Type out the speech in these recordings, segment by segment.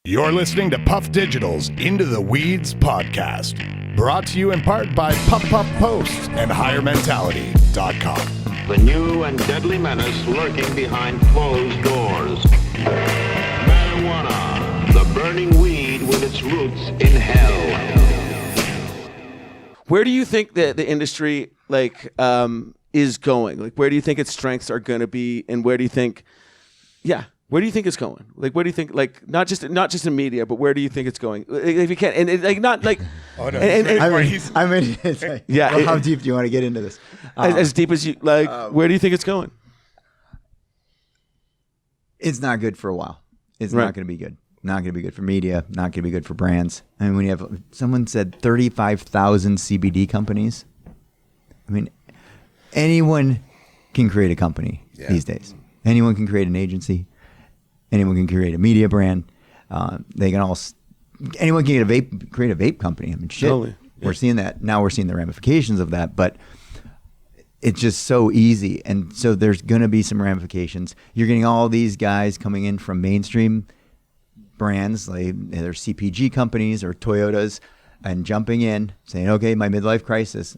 You're listening to Puff Digital's Into the Weeds podcast, brought to you in part by Puff Puff Posts and HigherMentality.com. The new and deadly menace lurking behind closed doors. Marijuana, the burning weed with its roots in hell. Where do you think that the industry is going? Like, where do you think its strengths are going to be, and where do you think, where do you think it's going? Like, where do you think, like, not just in media, but where do you think it's going? If you can, and it's not like, Oh no! It's like, well, how deep do you want to get into this? as deep as you like. Where do you think it's going? It's not good for a while. It's Right. not going to be good. Not going to be good for media. Not going to be good for brands. I mean, when you have, someone said 35,000 CBD companies. I mean, anyone can create a company these days. Anyone can create an agency. Anyone can create a media brand. They can all. Anyone can create a vape company. I mean, shit. Totally. We're seeing that now. We're seeing the ramifications of that, but it's just so easy, and so there's going to be some ramifications. You're getting all these guys coming in from mainstream brands, like they're CPG companies or Toyotas, and jumping in, saying, "Okay, my midlife crisis,"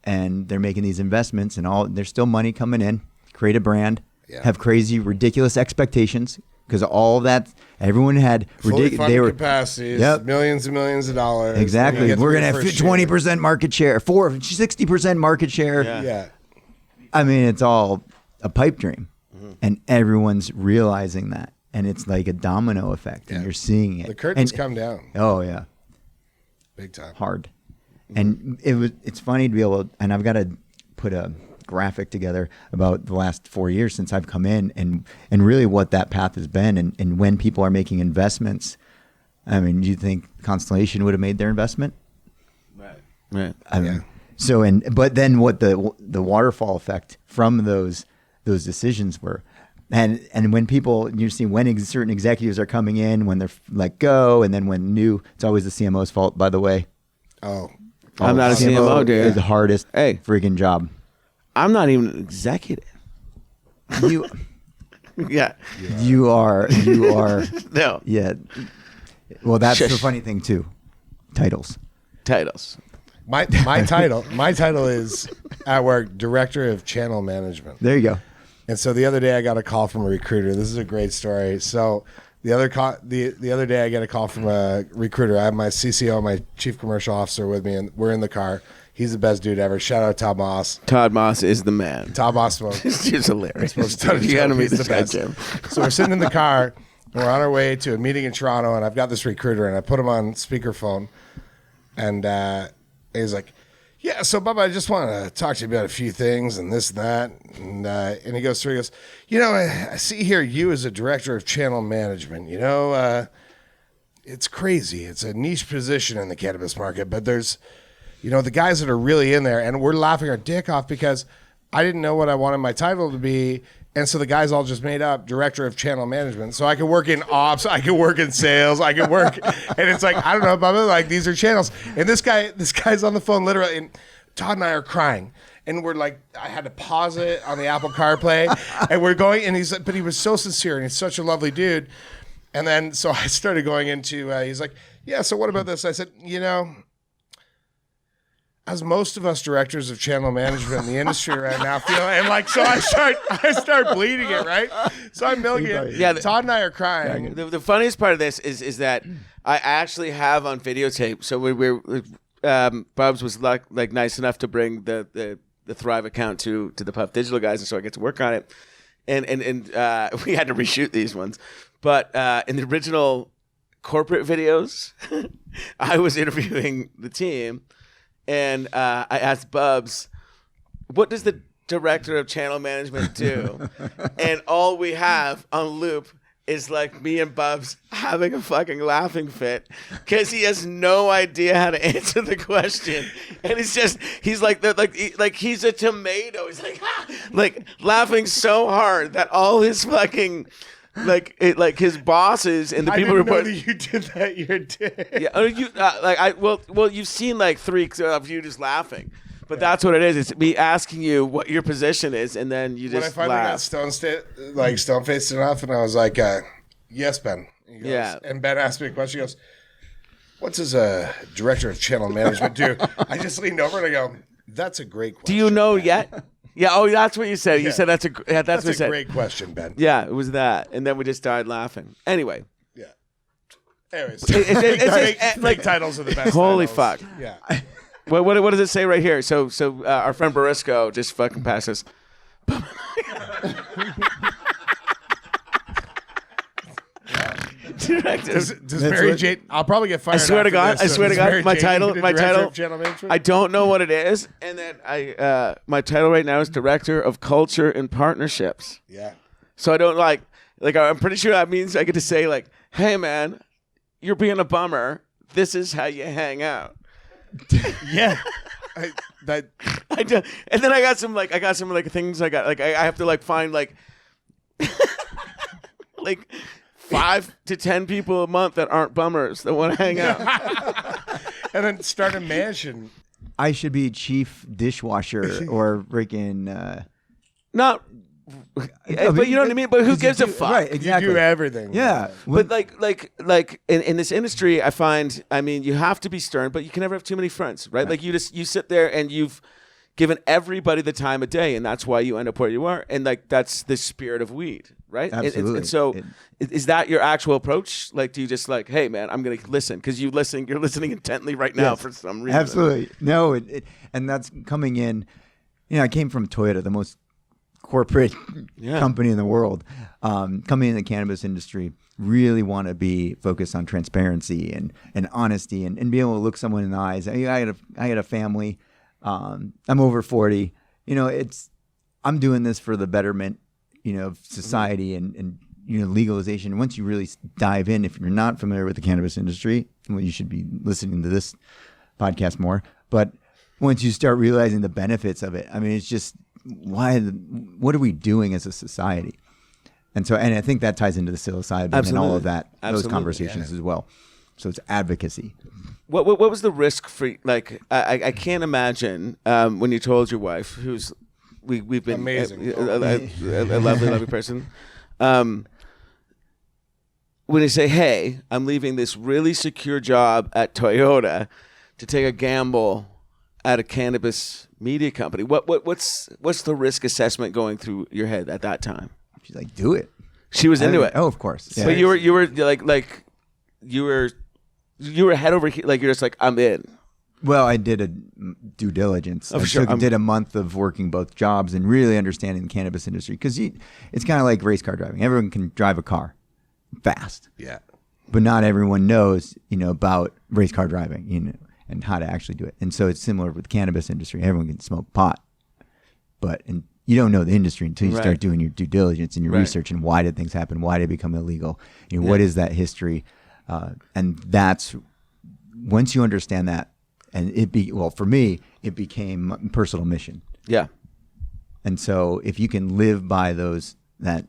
and they're making these investments, and there's still money coming in. Create a brand, have crazy, ridiculous expectations. Because all that, everyone had They were capacities, millions and millions of dollars. Exactly. We're going to have 20% market share, 60% market share. Yeah. I mean, it's all a pipe dream. And everyone's realizing that. And it's like a domino effect. And you're seeing it. The curtains come down. Oh, yeah. Big time. Hard. And it's funny to be able to, and I've got to put a graphic together about the last 4 years since I've come in and really what that path has been and when people are making investments. I mean, do you think Constellation would have made their investment? Right. I mean, but then what the waterfall effect from those decisions were, and when people, you see when certain executives are coming in, when they're let go, and then when it's always the CMO's fault, by the way. Oh, I'm not a CMO, dude. Is the hardest freaking job. I'm not even an executive. You Yeah. You are No. Yeah. Well, that's Shush. the funny thing too. Titles. My title is at work Director of Channel Management. There you go. And so the other day I got a call from a recruiter. This is a great story. So the other day I get a call from a recruiter. I have my CCO, my Chief Commercial Officer, with me, and we're in the car. He's the best dude ever. Shout out Todd Moss. Todd Moss is the man. Todd Moss. He's hilarious. He's You gotta meet this guy, best. Jim. So we're sitting in the car. And we're on our way to a meeting in Toronto, and I've got this recruiter, and I put him on speakerphone, and he's like, "Yeah, so Bubba, I just want to talk to you about a few things and this and that." And he goes, "You know, I see here you as a director of channel management. You know, it's crazy. It's a niche position in the cannabis market, but there's, you know, the guys that are really in there, and we're laughing our dick off because I didn't know what I wanted my title to be." And so the guys all just made up Director of Channel Management. So I could work in ops, I could work in sales, I could work, and it's like, I don't know, Bubba, like these are channels. And this guy's on the phone literally, and Todd and I are crying. And we're like, I had to pause it on the Apple CarPlay, and we're going, and but he was so sincere, and he's such a lovely dude. And then, so I started going into, he's like, "Yeah, so what about this?" I said, "You know, as most of us directors of channel management in the industry right now feel," and like, so I start bleeding it, right? So I'm milking it. Yeah, Todd and I are crying. The funniest part of this is that I actually have on videotape. So we're Bubs was like nice enough to bring the Thrive account to the Puff Digital guys, and so I get to work on it. And we had to reshoot these ones, but in the original corporate videos, I was interviewing the team. And I asked Bubs, "What does the director of channel management do?" And all we have on loop is like me and Bubs having a fucking laughing fit because he has no idea how to answer the question, and he's like he's a tomato. He's like laughing so hard that all his fucking. Like his bosses and the people report. I didn't know that you did that. Your dick. Yeah, well, you've seen like 3 of you just laughing, but that's what it is. It's me asking you what your position is, and then you just when I finally laugh. got stone-faced enough, and I was like, "Yes, Ben." He goes, Yeah. And Ben asked me a question. He goes, "What's his director of channel management do?" I just leaned over and I go, "That's a great question." Do you know Ben." yet? Yeah. Oh, that's what you said. You Yeah. said that's That's what you a said. great question, Ben. Yeah, it was that, and then we just started laughing. Anyway, Yeah. Anyways, it's like titles are the best. holy titles. fuck. Yeah. What does it say right here? So our friend Barisco just fucking passed us. Does Mary Jane? I'll probably get fired. I swear to after God, this, I so swear to does God, Mary my Jane title, need a my director title, of channel management? I don't know what it is, and then my title right now is Director of Culture and Partnerships. Yeah. So I don't like I'm pretty sure that means I get to say like, hey man, you're being a bummer. This is how you hang out. Yeah. I do, and then I got some things I have to like find like like 5 to 10 people a month that aren't bummers that want to hang out. And then start a mansion. I should be chief dishwasher or freaking. Not, but you know what I mean. But who gives a fuck? Right, exactly. You do everything. Yeah, But like in this industry, I find, I mean, you have to be stern, but you can never have too many friends, right? Like you sit there and you've given everybody the time of day, and that's why you end up where you are. And like that's the spirit of weed, right? Absolutely. And so, is that your actual approach? Like, do you just like, hey man, I'm gonna listen because you're listening intently right now for some reason. Absolutely. No, and that's coming in. You know, I came from Toyota, the most corporate company in the world. Coming in the cannabis industry, really want to be focused on transparency and honesty and be able to look someone in the eyes. I got a family. I'm over 40. You know, I'm doing this for the betterment, you know, of society and you know, legalization. Once you really dive in, if you're not familiar with the cannabis industry, well, you should be listening to this podcast more. But once you start realizing the benefits of it, I mean, it's just what are we doing as a society? And I think that ties into the psilocybin and all of that, those conversations as well. So it's advocacy. What was the risk for, like, I can't imagine when you told your wife, who's we've been amazing, a lovely person, when they say, hey, I'm leaving this really secure job at Toyota to take a gamble at a cannabis media company. What's the risk assessment going through your head at that time? She's like, do it. She was into it. Oh, of course. Yeah. But you were like you were head over here, like you're just like, I'm in. Well, I did a due diligence. I did a month of working both jobs and really understanding the cannabis industry because it's kind of like race car driving. Everyone can drive a car fast. Yeah. But not everyone knows, you know, about race car driving, you know, and how to actually do it. And so it's similar with the cannabis industry. Everyone can smoke pot, but you don't know the industry until you start doing your due diligence and your research and why did things happen? Why did it become illegal? You know, what is that history? And that's once you understand that, and for me, it became a personal mission. Yeah. And so if you can live by that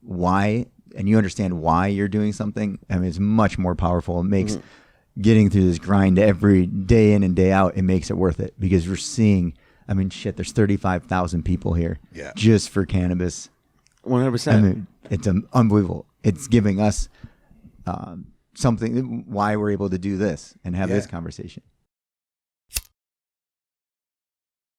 why, and you understand why you're doing something, I mean, it's much more powerful. It makes getting through this grind every day in and day out, it makes it worth it because we're seeing, I mean, shit, there's 35,000 people here just for cannabis. 100%. I mean, it's unbelievable. It's giving us something, why we're able to do this and have this conversation.